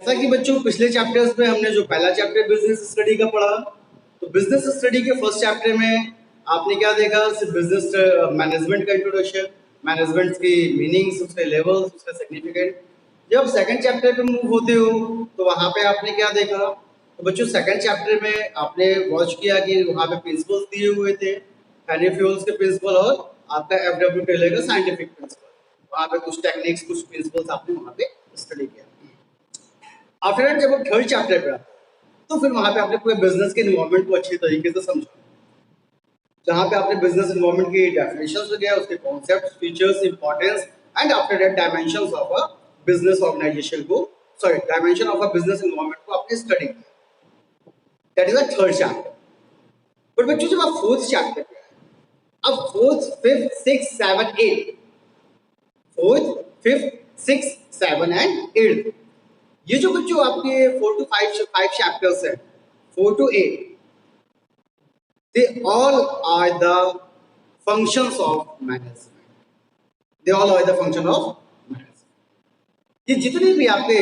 जैसा कि बच्चों पिछले चैप्टर्स में हमने जो पहला चैप्टर बिजनेस स्टडी का पढ़ा, तो बिजनेस स्टडी के फर्स्ट चैप्टर में आपने क्या देखा, सिर्फ बिजनेस मैनेजमेंट का इंट्रोडक्शन, मैनेजमेंट की मीनिंग्स, उसके लेवल्स, उसका सिग्निफिकेंट। जब सेकंड चैप्टर पे मूव होते हो तो वहां पे आपने क्या देखा, तो बच्चों सेकंड चैप्टर में आपने वॉच किया कि वहां पे प्रिंसिपल्स दिए हुए थे, हेनरी फ्यूल्स के प्रिंसिपल और आपका एफडब्ल्यू टेलर का साइंटिफिक प्रिंसिपल। वहां पे कुछ टेक्निक्स, कुछ प्रिंसिपल्स आपने वहां पे स्टडी किया। आफ्टर दैट जब हम थर्ड चैप्टर पे आते हैं तो फिर वहां पे आपने पूरे बिजनेस के इन्वॉल्वमेंट को अच्छी तरीके से समझा, जहां पे आपने बिजनेस इन्वॉल्वमेंट की डेफिनेशंस वगैरह, उसके concepts, features, importance and after that dimensions of a business organisation को, sorry, dimension of a business involvement को आपने स्टडी किया। That is a third chapter. But बच्चों जब आप फोर्थ चैप्टर पे आए, अब fourth, fifth, six, seven, eight, fourth, fifth, six, seven and eight, ये जो बच्चों आपके 4 to 5 चैप्टर्स हैं, 4 to 8, they all are the functions of management. They all are the function of management. ये जितने भी आपके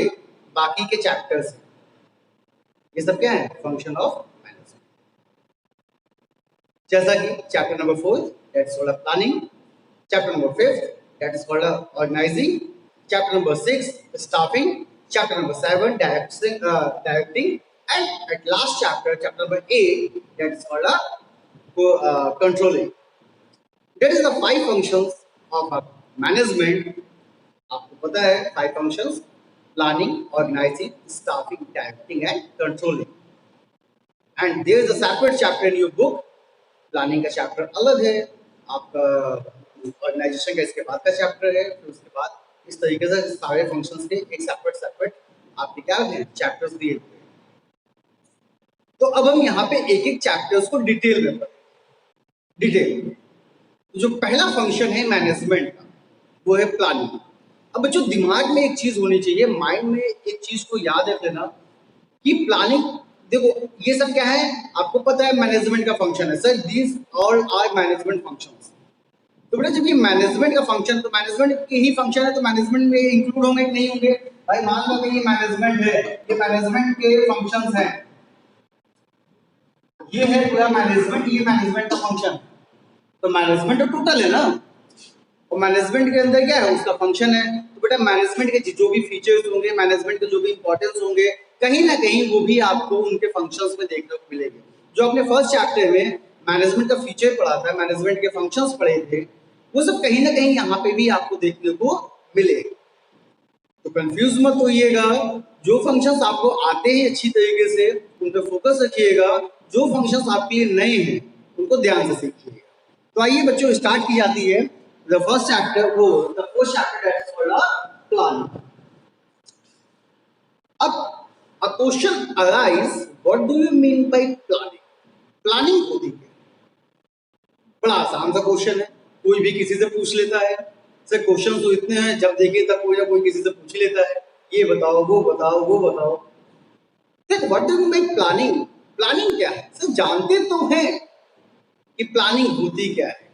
बाकी के चैप्टर्स हैं, ये सब क्या है, फंक्शन ऑफ मैनेजमेंट। जैसा कि chapter number 4 that is called planning, chapter number 5 that is called organising, chapter number 6 staffing, chapter number 7 directing, and at last chapter number 8, that is called controlling. That is the 5 functions of a management. आपको पता है 5 functions: planning, organizing, staffing, directing and controlling. And there is a separate chapter in your book. Planning का chapter अलग है, आपका organisation का इसके बाद का चैप्टर है, फिर उसके बाद इस तरीके से सारे फंक्शंस के एक सेपरेट आपके क्या है, चैप्टर्स दिए हुए हैं। तो अब हम यहाँ पे एक एक चैप्टर्स को डिटेल में पढ़ेंगे। डिटेल जो पहला फंक्शन है मैनेजमेंट का, वो है प्लानिंग। अब बच्चों दिमाग में एक चीज होनी चाहिए, माइंड में एक चीज को याद रख लेना कि प्लानिंग, देखो ये सब क्या है, आपको पता है मैनेजमेंट का फंक्शन है sir, these all are management functions. तो बेटा जब ये मैनेजमेंट का फंक्शन, तो मैनेजमेंट के ही फंक्शन है, तो मैनेजमेंट में इंक्लूड होंगे कि नहीं होंगे? भाई मान लो कि ये मैनेजमेंट है, ये मैनेजमेंट के फंक्शंस हैं, ये है पूरा मैनेजमेंट, ये मैनेजमेंट का फंक्शन, तो मैनेजमेंट तो टोटल है ना, और मैनेजमेंट के अंदर क्या है, उसका फंक्शन है। तो बेटा मैनेजमेंट के जो भी फीचर्स होंगे, मैनेजमेंट के जो भी इंपॉर्टेंस होंगे, कहीं ना कहीं वो भी आपको उनके फंक्शंस में देखने को मिलेंगे। जो आपने फर्स्ट चैप्टर में मैनेजमेंट का फीचर पढ़ा था, मैनेजमेंट के फंक्शंस पढ़े थे, वो सब कहीं ना कहीं यहाँ पे भी आपको देखने को मिले। तो कंफ्यूज मत होइएगा, जो फंक्शंस आपको आते हैं अच्छी तरीके से उन पर फोकस रखिएगा, जो फंक्शंस आपके लिए नए हैं उनको ध्यान से सीखिएगा। तो आइए बच्चों, स्टार्ट की जाती है द फर्स्ट चैप्टर, वो the first chapter that is called planning. अब a question arise, what do you mean by planning? Planning होती है, बड़ा आसान सा क्वेश्चन है, कोई भी किसी से पूछ लेता है। सर क्वेश्चन तो इतने हैं, जब देखे तब कोई ना कोई किसी से पूछ लेता है, ये बताओ, वो बताओ, वो बताओ। Sir what do you mean by planning? Planning क्या है? सर जानते तो हैं कि प्लानिंग होती क्या है,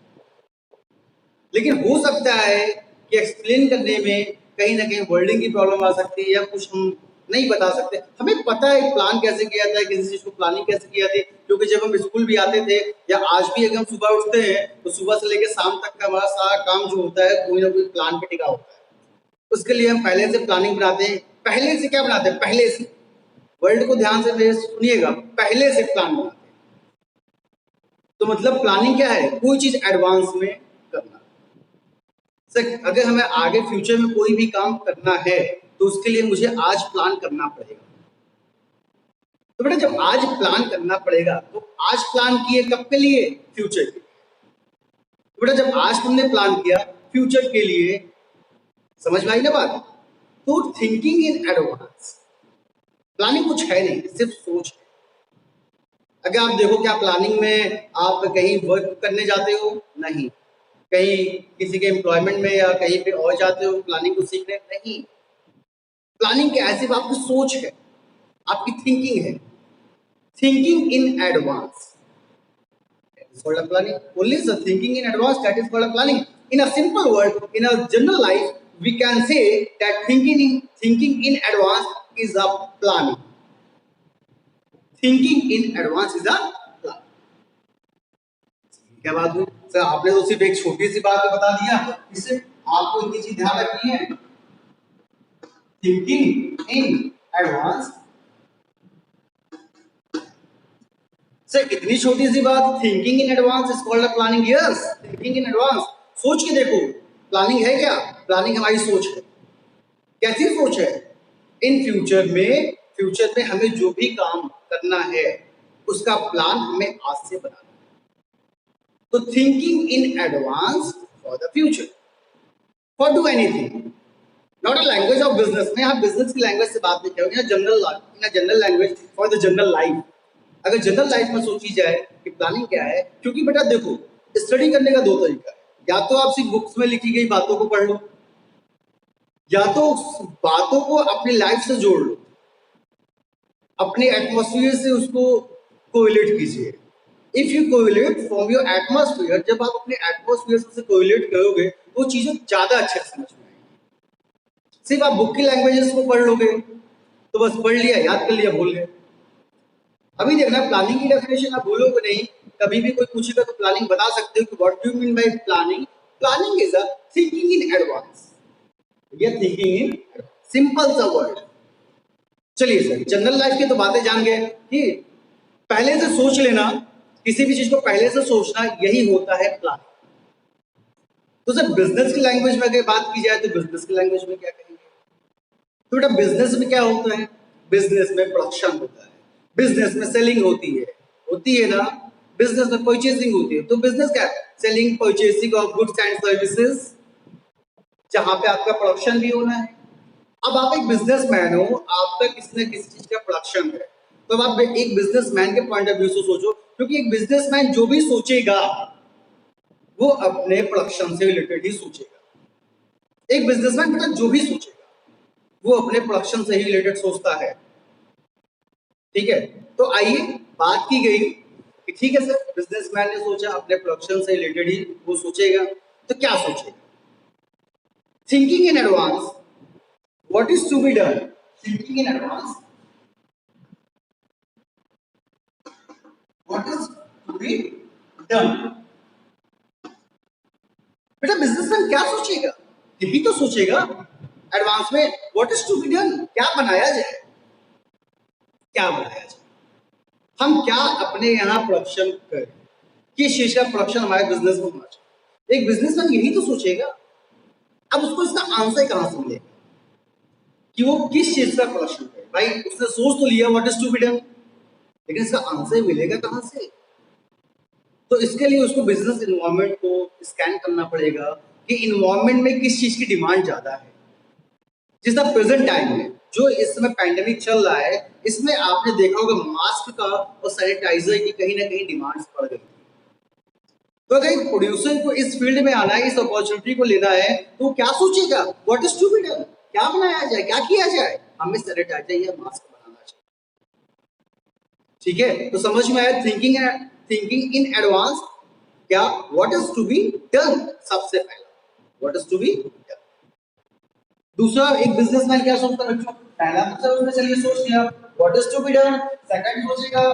लेकिन हो सकता है कि एक्सप्लेन करने में कहीं ना कहीं वर्डिंग की प्रॉब्लम आ सकती है, या कुछ हम नहीं बता सकते। हमें पता है प्लान कैसे किया था, किसी चीज को प्लानिंग कैसे किया था, क्योंकि जब हम स्कूल भी आते थे, या आज भी अगर हम सुबह उठते हैं तो सुबह से लेकर शाम तक का हमारा सारा काम जो होता है कोई ना कोई प्लान पे टिका होता है। उसके लिए हम पहले से प्लानिंग बनाते हैं। पहले से क्या बनाते हैं? पहले से, वर्ल्ड को ध्यान से सुनिएगा, पहले से प्लान बनाते हैं। तो मतलब प्लानिंग क्या है? कोई चीज एडवांस में करना। सर अगर हमें आगे फ्यूचर में कोई भी काम करना है तो उसके लिए मुझे आज प्लान करना पड़ेगा। तो बेटा जब आज प्लान करना पड़ेगा तो आज प्लान किए कब के लिए? फ्यूचर के लिए। तो बेटा जब आज तुमने प्लान किया फ्यूचर के लिए, समझ में आई ना बात? तो थिंकिंग इन एडवांस, प्लानिंग कुछ है नहीं, सिर्फ सोच है। अगर आप देखो क्या प्लानिंग में आप कहीं वर्क करने जाते हो? नहीं। कहीं किसी के एम्प्लॉयमेंट में या कहीं पे और जाते हो प्लानिंग को सीखने? नहीं। प्लानिंग क्या है? सिर्फ आपकी सोच है, आपकी थिंकिंग है, thinking in advance, that is called a planning. Only the thinking in advance, that is called a planning. In a simple word, in a general life, we can say that thinking in advance is a planning. Thinking in advance is a plan. क्या बात हुई sir? आपने तो सिर्फ एक छोटी सी बात बता दिया, इससे आपको इतनी चीज ध्यान रखनी है। थिंकिंग इन एडवांस, सर इतनी छोटी सी बात, thinking in advance is called a planning. Yes, thinking in advance, सोच के देखो। प्लानिंग है क्या? प्लानिंग हमारी सोच है। कैसी सोच है? इन फ्यूचर में हमें जो भी काम करना है उसका प्लान हमें आज से बनाना है। तो thinking in advance for the future, for do anything, not a language of business में। आप बिजनेस की लैंग्वेज से बात नहीं करोगे, general language for the general life. अगर जनरल लाइफ में सोची जाए कि प्लानिंग क्या है, क्योंकि बेटा देखो, स्टडी करने का दो तरीका है। या तो आप सिर्फ बुक्स में लिखी गई बातों को पढ़ लो, या तो बातों को अपनी लाइफ से जोड़ लो, अपने एटमॉस्फेयर से उसको कोरिलेट कीजिए। If you correlate from your atmosphere, जब आप अपने एटमॉस्फेयर से कोरिलेट करोगे तो चीजें ज्यादा अच्छे से समझ में आएंगी। सिर्फ आप बुक की लैंग्वेजेस को पढ़ लोगे तो बस पढ़ लिया, याद कर लिया, भूल गए। अभी देखना, प्लानिंग की डेफिनेशन आप भूलोगे नहीं। कभी भी कोई पूछेगा तो प्लानिंग बता सकते हो कि what do you mean by planning. Planning is a thinking in advance, या थिंकिंग इन, सिंपल सा वर्ड। चलिए सर, जनरल लाइफ की तो बातें जान गए कि पहले से सोच लेना, किसी भी चीज को पहले से सोचना, यही होता है प्लान। तो सर बिजनेस की लैंग्वेज में अगर बात की जाए तो बिजनेस की लैंग्वेज में क्या कहेंगे? तो बेटा बिजनेस में क्या होता है? बिजनेस में प्रोडक्शन होता है, बिजनेस में सेलिंग होती है ना, बिजनेस में परचेसिंग होती है। तो बिजनेस क्या है? Selling, purchasing of goods and services, जहां पे आपका प्रोडक्शन भी होना है। अब आप एक बिजनेसमैन हो, आपका किसी न किसी चीज का प्रोडक्शन है, तो अब आप एक बिजनेसमैन के पॉइंट ऑफ व्यू से सोचो, क्योंकि एक बिजनेसमैन जो भी सोचेगा वो अपने प्रोडक्शन से रिलेटेड ही सोचेगा। एक बिजनेसमैन बेटा जो भी सोचेगा वो अपने प्रोडक्शन से ही रिलेटेड सोचता है। ठीक है, तो आइए, बात की गई कि ठीक है सर, बिजनेसमैन ने सोचा अपने प्रोडक्शन से रिलेटेड ही वो सोचेगा, तो क्या सोचेगा? Thinking in advance, what is to be done? Thinking in advance, what is to be done? बेटा बिजनेसमैन क्या सोचेगा? यही तो सोचेगा एडवांस में, what is to be done, क्या बनाया जाए, क्या बनाया जाए, हम क्या अपने यहाँ प्रोडक्शन करें, किस चीज का प्रोडक्शन हमारे बिजनेस में होना चाहिए। एक बिजनेसमैन यही तो सोचेगा। अब उसको इसका आंसर कहां से मिलेगा कि वो किस चीज का प्रोडक्शन करे? भाई उसने सोच तो लिया what is to be done, लेकिन इसका आंसर मिलेगा कहां से? तो इसके लिए उसको बिजनेस इन्वायरमेंट को स्कैन करना पड़ेगा कि इन्वायरमेंट में किस चीज की डिमांड ज्यादा है। जिस प्रेजेंट टाइम में जो इस समय पैंडेमिक चल रहा है, इसमें आपने देखा होगा मास्क का और सैनिटाइजर की कहीं ना कहीं डिमांड्स बढ़ गई। तो अगर प्रोड्यूसर को इस फील्ड में आना है, इस अपॉर्चुनिटी को लेना है, तो क्या सोचेगा? What is to be done, क्या बनाया जाए, क्या किया जाए, हमें सैनिटाइजर या मास्क बनाना चाहिए। ठीक है, तो समझ में आया थिंकिंग इन एडवांस क्या? What is to be done, सबसे पहला what is to be done. दूसरा, एक बिजनेसमैन क्या सोचता है बच्चों? पहला तो उसने चलिए सोच लिया what is to be done, second सोचेगा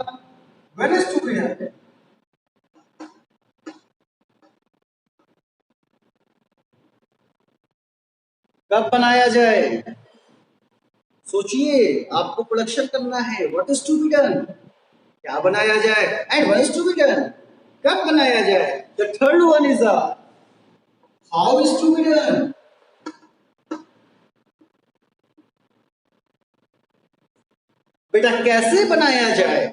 when is to be done, कब बनाया जाए। सोचिए, आपको प्रोडक्शन करना है, what is to be done, क्या बनाया जाए, and when is to be done, कब बनाया जाए। The third one is how is to be done, बेटा कैसे बनाया जाए।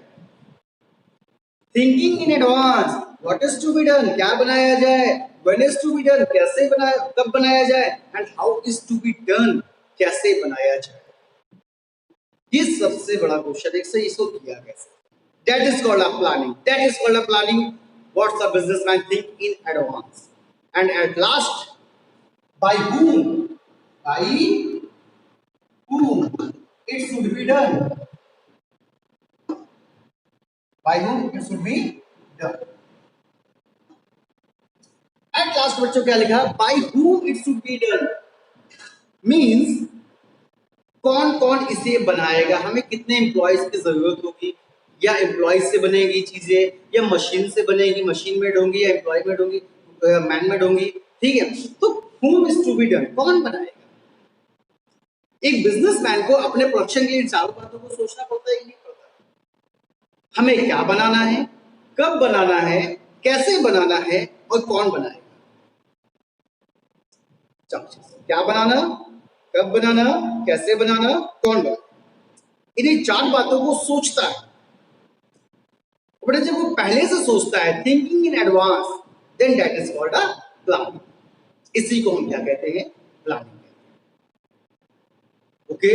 Thinking in advance, what is to be done, क्या बनाया जाए, when is to be done, कैसे बनाया, कब बनाया जाए, and how is to be done, कैसे बनाया जाए। ये सबसे बड़ा क्वेश्चन है, इससे इसको किया कैसे। That is called a planning, that is called a planning, what's a businessman think in advance. And at last, by whom, by whom it should be done, by whom it should be done। At last बच्चों क्या लिखा? बाय whom it should be done means कौन कौन इसे बनाएगा, हमें कितने एम्प्लॉयज की जरूरत होगी, या एम्प्लॉयज से बनेगी चीजें, या मशीन से बनेगी, मशीन मेड होंगी या एम्प्लॉय मेड होंगी, मैन मेड होंगी, ठीक है। तो whom is to be done, कौन बनाएगा। एक बिजनेसमैन को अपने प्रोडक्शन के लिए इन चारों बातों को सोचना पड़ता है कि नहीं पड़ता। हमें क्या बनाना है, कब बनाना है, कैसे बनाना है और कौन बनाएगा। क्या बनाना, कब बनाना, कैसे बनाना, कौन बनाना, इन्हीं चार बातों को सोचता है। बट जब वो पहले से सोचता है, thinking in advance, then that is called a planning. इसी को हम क्या कहते हैं, प्लानिंग। ओके,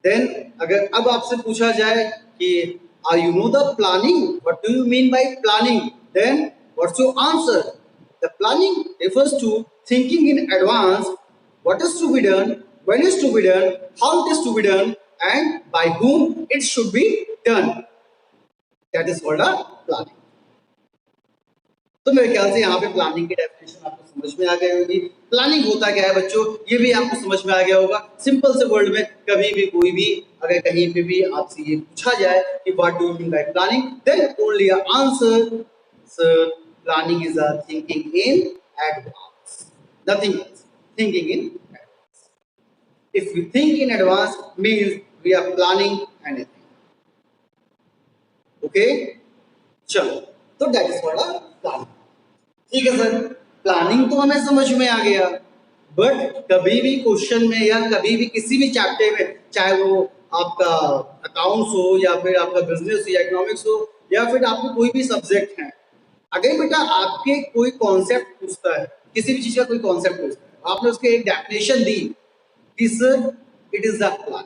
देन अगर अब आपसे पूछा जाए कि are you know the planning, what do you mean by planning, then what's your answer. The planning refers to thinking in advance what is to be done, when is to be done, how it is to be done, and by whom it should be done. That is called a planning. तो मेरे ख्याल से यहाँ पे planning की definition आपको समझ में आ गई होगी। प्लानिंग होता क्या है बच्चों, ये भी आपको समझ में आ गया होगा। सिंपल से वर्ड में कभी भी कोई भी अगर कहीं पे भी आपसे ये पूछा जाए कि what do you mean by planning, then only a answer, sir planning is a thinking in advance, nothing else, thinking in advance. If we think in advance means we are planning anything. Okay, चलो, तो that is called a planning. ठीक है sir, planning तो हमें समझ में आ गया, but कभी भी क्वेश्चन में या कभी भी किसी भी चैप्टर में, चाहे वो आपका अकाउंट्स हो या फिर आपका बिजनेस हो या इकोनॉमिक्स हो या फिर आपको कोई भी सब्जेक्ट है, अगर बेटा आपके कोई कॉन्सेप्ट पूछता है, किसी भी चीज का कोई कॉन्सेप्ट पूछता है, आपने उसके एक डेफिनेशन दी कि sir it is the plan,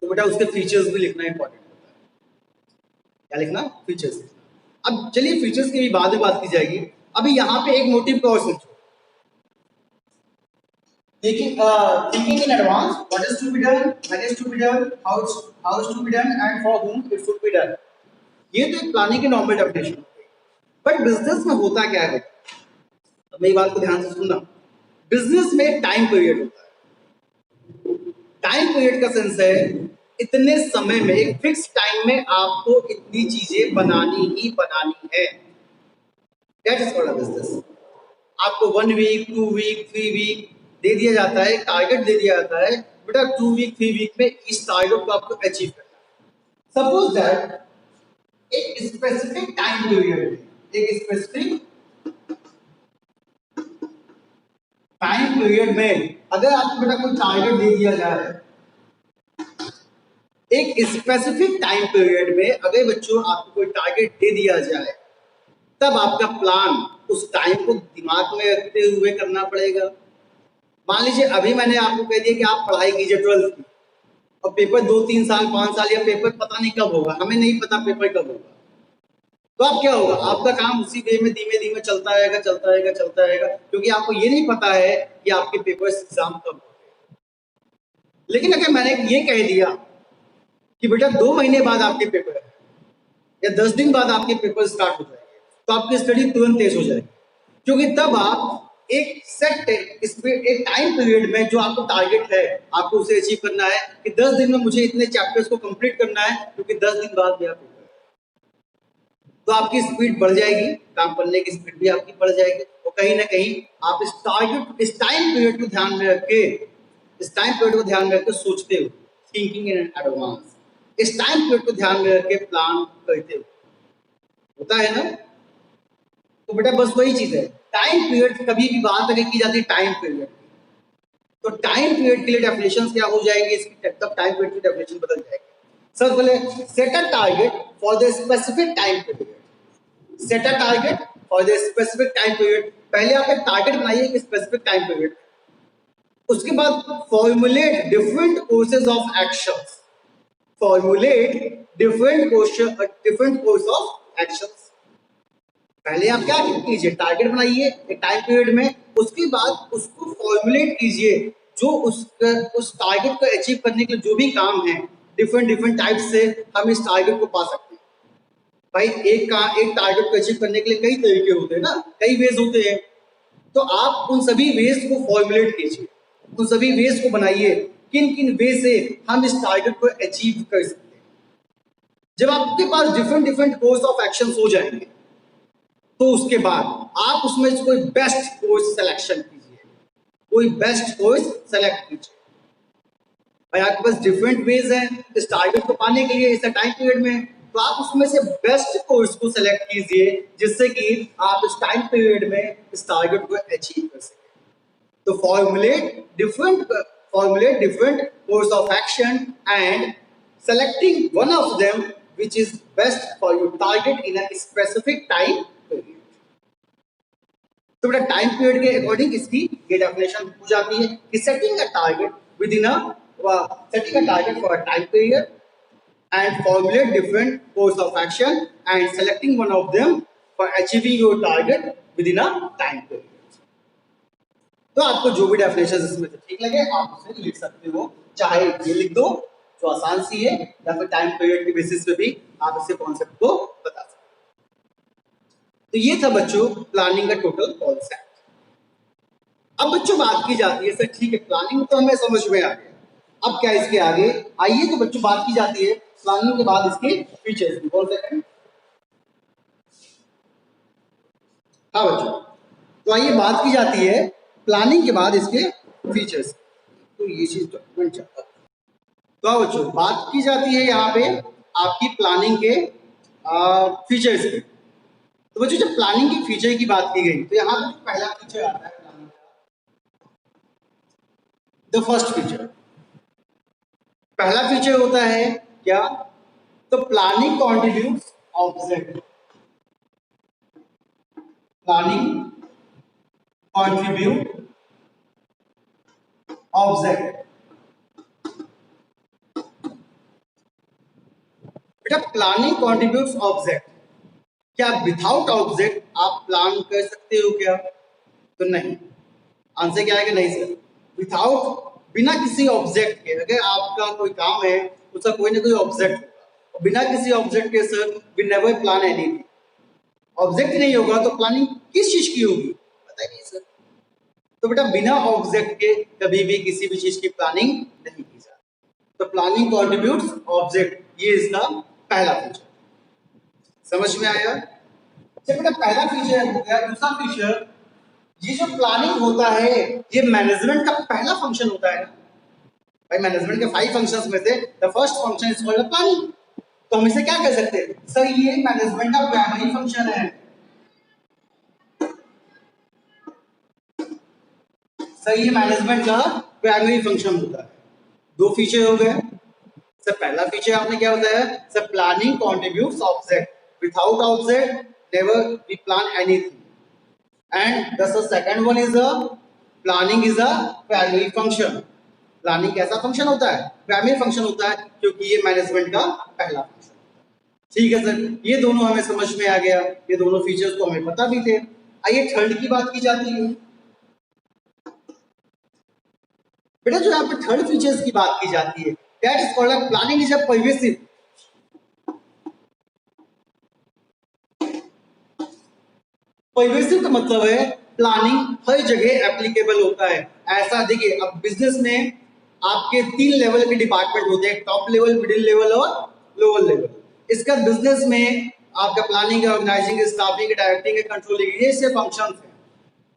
तो बेटा उसके फीचर्स भी लिखना इंपॉर्टेंट होता है। क्या लिखना, फीचर्स लिखना। अब चलिए फीचर्स की भी बाद में बात की जाएगी, अभी यहाँ पे एक मोटिव को और सोचो। Thinking in advance, what is to be done, when is to be done, how is to be done, and for whom it should be done. ये तो एक प्लानिंग की नॉर्मल डेफिनेशन हो गई। बट बिजनेस में होता क्या है, अब मेरी बात को ध्यान से सुनना। बिजनेस में टाइम पीरियड होता है। टाइम पीरियड का सेंस है इतने समय में, एक फिक्स टाइम में आपको इतनी चीजें बनानी ही बनानी है। That is called a business. आपको 1 वीक, 2 वीक, 3 वीक दे दिया जाता है, टारगेट दे दिया जाता है, बेटा 2 वीक, 3 वीक में इस टारगेट को आपको अचीव करना है। सपोज दैट एक स्पेसिफिक टाइम पीरियड, एक स्पेसिफिक टाइम पीरियड में अगर आपको बेटा कोई टारगेट दे दिया जाए, एक स्पेसिफिक टाइम पीरियड में अगर बच्चों आपको कोई टारगेट दे दिया जाए, तब आपका प्लान उस टाइम को दिमाग में रखते हुए करना पड़ेगा। मान लीजिए अभी मैंने आपको कह दिया कि आप पढ़ाई कीजिए 12th की, और पेपर 2-3 साल, 5 साल या पेपर पता नहीं कब होगा, हमें नहीं पता पेपर कब होगा, तो अब क्या होगा, आपका काम उसी वे में धीमे धीमे चलता रहेगा, चलता रहेगा, चलता रहेगा, क्योंकि आपको ये नहीं पता है कि आपके पेपर एग्जाम कब होंगे। लेकिन अगर मैंने ये कह दिया कि बेटा 2 महीने बाद आपके पेपर है या 10 दिन बाद आपके पेपर स्टार्ट हो जाएंगे, तो आपकी स्टडी तुरंत तेज हो जाएगी, क्योंकि तब आप एक सेट एक टाइम पीरियड में जो आपको टारगेट है आपको उसे अचीव करना है कि 10 दिन में मुझे इतने चैप्टर्स को कंप्लीट करना है, क्योंकि 10 दिन बाद मेरा पेपर है। तो आपकी स्पीड बढ़ जाएगी, काम करने की स्पीड भी आपकी बढ़ जाएगी, और कहीं ना कहीं आप इस टारगेट, इस टाइम पीरियड को ध्यान में रख के, इस टाइम पीरियड को ध्यान में रख के सोचते हो, थिंकिंग इन एडवांस, इस टाइम पीरियड को ध्यान में रख के प्लान करते हो, होता है ना। तो बेटा बस वही चीज है, टाइम पीरियड कभी भी बात अगर की जाती है टाइम पीरियड, तो टाइम पीरियड के लिए डेफिनेशन क्या हो जाएंगे इसकी, तब टाइम पीरियड की डेफिनेशन बदल जाएगी। सबसे पहले set a target for the specific time period, set a target for the specific time period. पहले आप एक टारगेट बनाइए एक स्पेसिफिक टाइम पीरियड, उसके बाद formulate different courses of actions, formulate different course of actions. पहले आप क्या कीजिए, टारगेट बनाइए एक टाइम पीरियड में, उसके बाद उसको फॉर्मुलेट कीजिए, जो उस टारगेट को अचीव करने के लिए जो भी काम है, डिफरेंट टाइप से हम इस टारगेट को पा सकते हैं। भाई एक टारगेट को अचीव करने के लिए कई तरीके होते हैं ना, कई वेज होते हैं, तो आप उन सभी वेज को फॉर्मुलेट कीजिए, उन सभी वेज को बनाइए किन किन वे से हम इस टारगेट को अचीव कर सकते हैं। जब आपके पास different different course of action हो जाएंगे तो उसके बाद आप उसमें से कोई बेस्ट कोर्स सिलेक्शन कीजिए, कोई बेस्ट कोर्स सेलेक्ट कीजिए। भाई आपके पास डिफरेंट वेज हैं इस टारगेट को पाने के लिए इस टाइम पीरियड में, तो आप उसमें से बेस्ट कोर्स को सेलेक्ट कीजिए जिससे कि आप इस टाइम पीरियड में इस टारगेट को अचीव कर सकें। तो formulate different course of action and selecting one of them which is best for your target in a specific time period। तो बेटा टाइम पीरियड के अकॉर्डिंग इसकी ये डेफिनेशन हो जाती है कि setting a target for a time period and formulate different course of action and selecting one of them for achieving your target within a time period। तो आपको जो भी डेफिनेशन इसमें से ठीक लगे आप उसे लिख सकते हो, चाहे ये लिख दो जो आसान सी है या फिर टाइम पीरियड के बेसिस पे भी आप इसे कॉन्सेप्ट को बता सकते हो। तो ये था बच्चों प्लानिंग का टोटल कॉन्सेप्ट। अब बच्चों बात की जाती है सर ठीक है प्लानिंग तो हमें समझ में आ गया, अब क्या इसके आगे आइए तो बच्चों बात की जाती है प्लानिंग के बाद इसके फीचर्स की। कौन से? हाँ बच्चों, तो आइए बात की जाती है प्लानिंग के बाद इसके फीचर्स। तो ये चीज डॉक्यूमेंट चाहता है। तो बच्चों बात की जाती है यहाँ पे आपकी प्लानिंग के फीचर्स की। तो बच्चों जब प्लानिंग की फीचर की बात की गई तो यहाँ पे पहला फीचर आता है प्लानिंग का, द फर्स्ट फीचर। पहला फीचर होता है क्या? तो planning contributes object, planning contribute object. बेटा प्लानिंग कॉन्ट्रीब्यूट्स ऑब्जेक्ट, क्या विदाउट ऑब्जेक्ट आप प्लान कर सकते हो क्या? तो नहीं। आंसर क्या है कि नहीं सर, विदाउट बिना किसी ऑब्जेक्ट के अगर आपका कोई काम है उसका कोई ना कोई ऑब्जेक्ट होगा, बिना किसी ऑब्जेक्ट के sir we never plan anything. Object नहीं होगा तो प्लानिंग किस चीज की होगी? बताइए सर। तो बेटा बिना ऑब्जेक्ट के कभी भी किसी भी चीज की प्लानिंग नहीं की जाती। तो प्लानिंग कॉन्ट्रीब्यूट्स ऑब्जेक्ट, ये इसका पहला फीचर। समझ में आया? जब बेटा पहला फीचर हो गया, दूसरा फीचर ये जो प्लानिंग होता है ये मैनेजमेंट का पहला फंक्शन होता है। भाई मैनेजमेंट के 5 फंक्शंस में से the first function is called planning. तो हम इसे क्या कर सकते हैं सर, ये मैनेजमेंट का प्राइमरी फंक्शन है। सर ये मैनेजमेंट का प्राइमरी फंक्शन होता है। दो फीचर हो गए सर। पहला फीचर आपने क्या बताया sir, planning contributes object, without object never we plan anything. And the second one is planning is a primary function. Planning कैसा फंक्शन होता है? प्राइमरी फंक्शन होता है क्योंकि ये मैनेजमेंट का पहला फंक्शन। ठीक है सर, ये दोनों हमें समझ में आ गया, ये दोनों फीचर्स तो हमें पता भी थे। आइए थर्ड की बात की जाती है। बेटा जो यहाँ पे थर्ड फीचर्स की बात की जाती है that is called planning is a pervasive. Pervasive का मतलब है प्लानिंग हर जगह एप्लीकेबल होता है। ऐसा देखिए अब बिजनेस में आपके 3 लेवल के डिपार्टमेंट होते हैं, टॉप लेवल, मिडिल लेवल और लोअर लेवल। इसका बिजनेस में आपका प्लानिंग है, ऑर्गेनाइजिंग है, स्टाफिंग है, डायरेक्टिंग है, कंट्रोलिंग, ये से फंक्शंस हैं।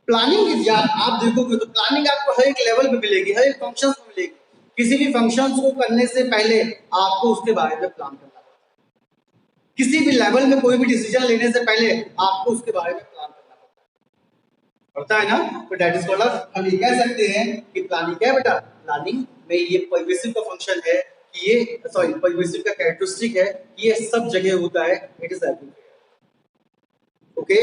प्लानिंग आप देखोगे तो प्लानिंग आपको हर एक लेवल पे मिलेगी, हर एक फंक्शन में मिलेगी। किसी भी फंक्शंस को करने से पहले आपको उसके बारे में प्लान करना पड़ता है। किसी भी लेवल में कोई भी डिसीजन लेने से पहले आपको उसके बारे में प्लान करना पड़ता है ना। तो दैट इज कॉल्ड, हम ये कह सकते हैं कि प्लानिंग क्या है बेटा, प्लानिंग में ये परवेसिव का फंक्शन है कि ये परवेसिव का कैरेक्टरिस्टिक है कि ये सब जगह होता है, इट इज एवरीवेयर। ओके,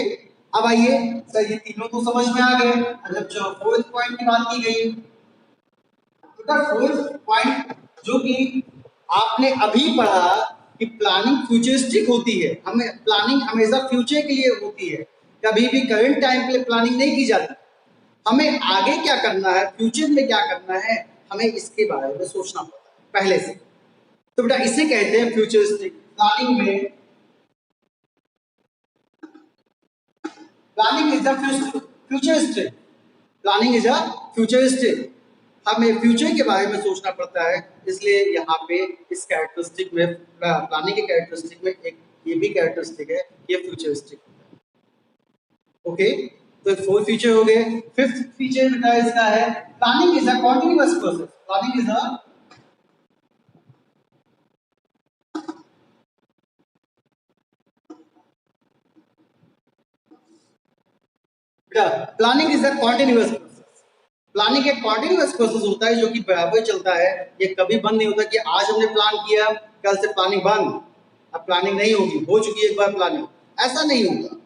अब आइए सर ये तीनों तो समझ में आ गए। जब जो फोर्थ पॉइंट की बात की गई, तो फोर्थ पॉइंट जो कि आपने अभी पढ़ा कि प्लानिंग फ्यूचरिस्टिक होती है, हमें प्लानिंग हमेशा फ्यूचर के लिए होती है, कभी भी करंट टाइम के लिए प्लानिंग नहीं की जाती। हमें आगे क्या करना है, फ्यूचर में क्या करना है, हमें इसके बारे में सोचना पड़ता है पहले से। तो बेटा इसे कहते हैं फ्यूचरिस्टिक। प्लानिंग में planning is a futuristic, planning is a futuristic. हमें फ्यूचर के बारे में सोचना पड़ता है, इसलिए यहाँ पे इस कैरेक्टरिस्टिक में, प्लानिंग के कैरेक्टरिस्टिक में एक ये भी कैरेक्टरिस्टिक है, ये फ्यूचरिस्टिक होता है। ओके, तो 4 फीचर हो गए। 5th फीचर बेटा इसका है planning is a continuous process. Planning is a planning is a continuous process. Planning एक कॉन्टिन्यूअस प्रोसेस होता है जो कि बराबर चलता है, ये कभी बंद नहीं होता कि आज हमने प्लान किया कल से प्लानिंग बंद, अब प्लानिंग नहीं होगी, हो चुकी है एक बार प्लानिंग, ऐसा नहीं होता।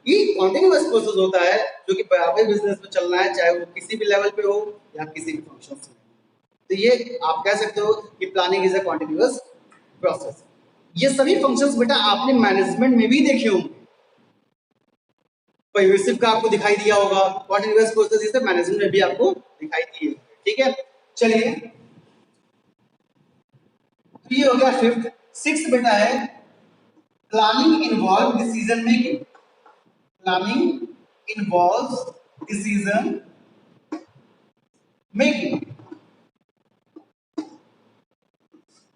ये कॉन्टिन्यूअस प्रोसेस होता है जो कि बराबर बिजनेस में चलना है, चाहे वो किसी भी लेवल पे हो या किसी भी फंक्शन में। तो ये आप कह सकते हो कि planning is a continuous process. ये सभी फंक्शंस बेटा आपने मैनेजमेंट में भी देखे होंगे, पर्वेसिव का आपको दिखाई दिया होगा, कॉन्टिन्यूअस प्रोसेस इसे मैनेजमेंट में भी आपको दिखाई दिए। ठीक है, चलिए तो ये हो गया 5th। 6th बेटा है planning involve decision making. Planning involve decision making.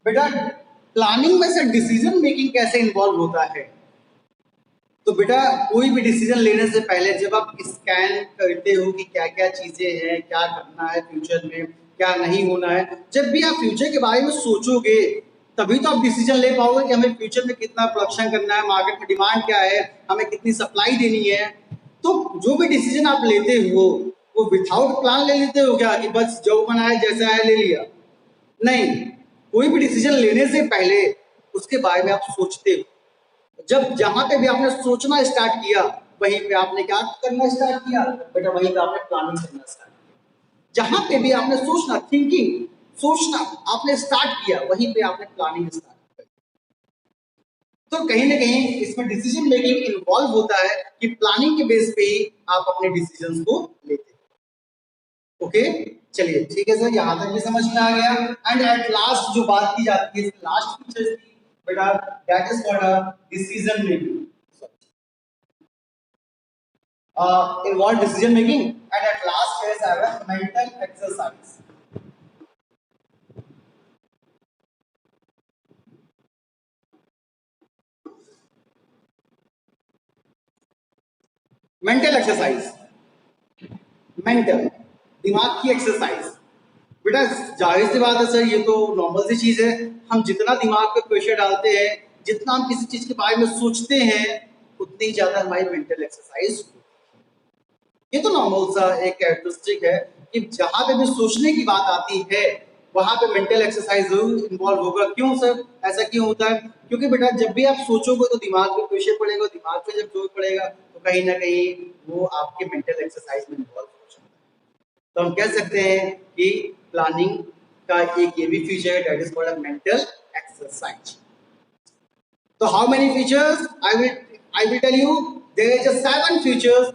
बेटा प्लानिंग में से डिसीजन मेकिंग कैसे इन्वॉल्व होता है? तो बेटा कोई भी डिसीजन लेने से पहले जब आप स्कैन करते हो कि क्या क्या चीजें हैं, क्या करना है फ्यूचर में, क्या नहीं होना है, जब भी आप फ्यूचर के बारे में सोचोगे तभी तो आप डिसीजन ले पाओगे कि हमें फ्यूचर में कितना प्रोडक्शन करना है, मार्केट में डिमांड क्या है, हमें कितनी सप्लाई देनी है। तो जो भी डिसीजन आप लेते हो वो विदाउट प्लान ले लेते हो क्या, कि बस जो बना है जैसा है ले लिया? नहीं, कोई भी डिसीजन लेने से पहले उसके बारे में आप सोचते हो। जब जहां पे भी आपने सोचना स्टार्ट किया वहीं पे आपने क्या करना स्टार्ट किया बेटा, वहीं पे आपने प्लानिंग करना स्टार्ट किया। जहां पे भी आपने सोचना, थिंकिंग, सोचना आपने स्टार्ट किया वहीं पे आपने प्लानिंग स्टार्ट किया। तो कहीं ना कहीं इसमें डिसीजन मेकिंग इन्वॉल्व होता है कि प्लानिंग के बेस पे ही आप अपने डिसीजंस को लेते हैं। ओके, चलिए ठीक है सर, यहां तक भी समझ में आ गया। एंड एट लास्ट जो बात की जाती है लास्ट फीचर्स की बेटा, that is called a decision making. Involve decision making, and at last here is our mental exercise. Mental exercise, mental दिमाग की एक्सरसाइज। बेटा जाहिर सी बात है सर, ये तो नॉर्मल सी चीज है, हम जितना दिमाग पे प्रेशर डालते हैं, जितना हम किसी चीज के बारे में सोचते हैं, उतनी ही ज्यादा हमारी मेंटल एक्सरसाइज। ये तो नॉर्मल सा एक कैरेक्टरिस्टिक है कि जहां पे भी सोचने की बात आती है वहां पे मेंटल एक्सरसाइज जरूर इन्वॉल्व होगा। क्यों सर, ऐसा क्यों होता है? क्योंकि बेटा जब भी आप सोचोगे तो दिमाग पे प्रेशर पड़ेगा, दिमाग पे जब जोर पड़ेगा तो कहीं ना कहीं वो आपके मेंटल एक्सरसाइज में इन्वॉल्व हो जाता है। तो हम कह सकते हैं कि प्लानिंग का एक ये भी फीचर है, that is called mental exercise. So how many features? I will tell you there is just 7 features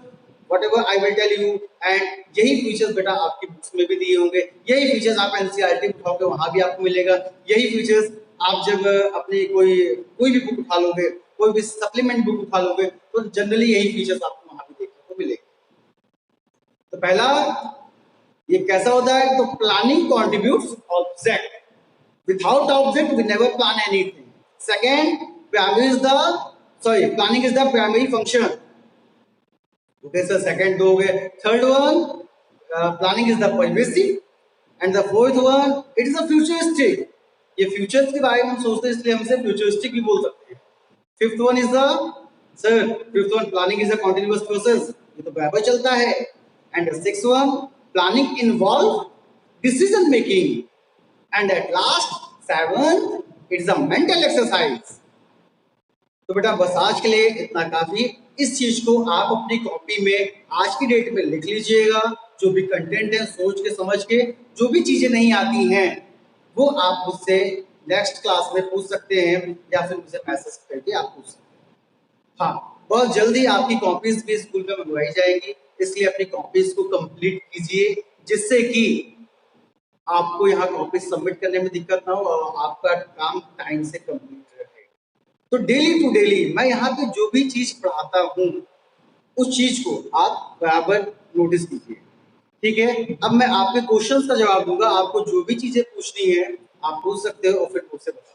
whatever I will tell you, and यही फीचर्स बेटा आपकी बुक्स में भी दिए होंगे, यही फीचर्स आप एनसीईआरटी उठाओगे वहां भी आपको मिलेगा, यही फीचर्स आप जब अपनी कोई भी बुक उठा लोगे, कोई भी सप्लीमेंट बुक उठा लोगे तो जनरली यही फीचर्स आपको वहां भी देखने को मिलेगा। तो पहला ये कैसा होता है, तो planning contributes object, without object we never plan anything. Second, primary is the planning is the primary function. Okay sir, second दो हो गए। Third one, planning is the pervasive, and the fourth one it is a futuristic। ये futures के बारे में हम सोचते हैं इसलिए हम इसे फ्यूचरिस्टिक भी बोल सकते हैं। Fifth one is the sir, fifth one planning is a continuous process, ये तो बराबर चलता है। And sixth one planning involve decision making, and at last seventh it is a mental exercise। तो बेटा बस आज के लिए इतना काफी। इस चीज को आप अपनी कॉपी में आज की डेट में लिख लीजिएगा, जो भी कंटेंट है सोच के समझ के, जो भी चीजें नहीं आती हैं वो आप मुझसे नेक्स्ट क्लास में पूछ सकते हैं या फिर मुझे मैसेज करके आप पूछ सकते हैं। हाँ, बहुत जल्दी आपकी कॉपीज भी स्कूल में मंगवाई जाएगी, इसलिए अपनी कॉपीज को कंप्लीट कीजिए जिससे कि आपको यहाँ कॉपी सबमिट करने में दिक्कत ना हो और आपका काम टाइम से कंप्लीट रहे। तो डेली टू डेली मैं यहाँ पे जो भी चीज पढ़ाता हूँ उस चीज को आप बराबर नोटिस कीजिए, ठीक है, अब मैं आपके क्वेश्चंस का जवाब दूंगा, आपको जो भी चीजें पूछनी है आप पूछ सकते हो और फिर मुझसे बता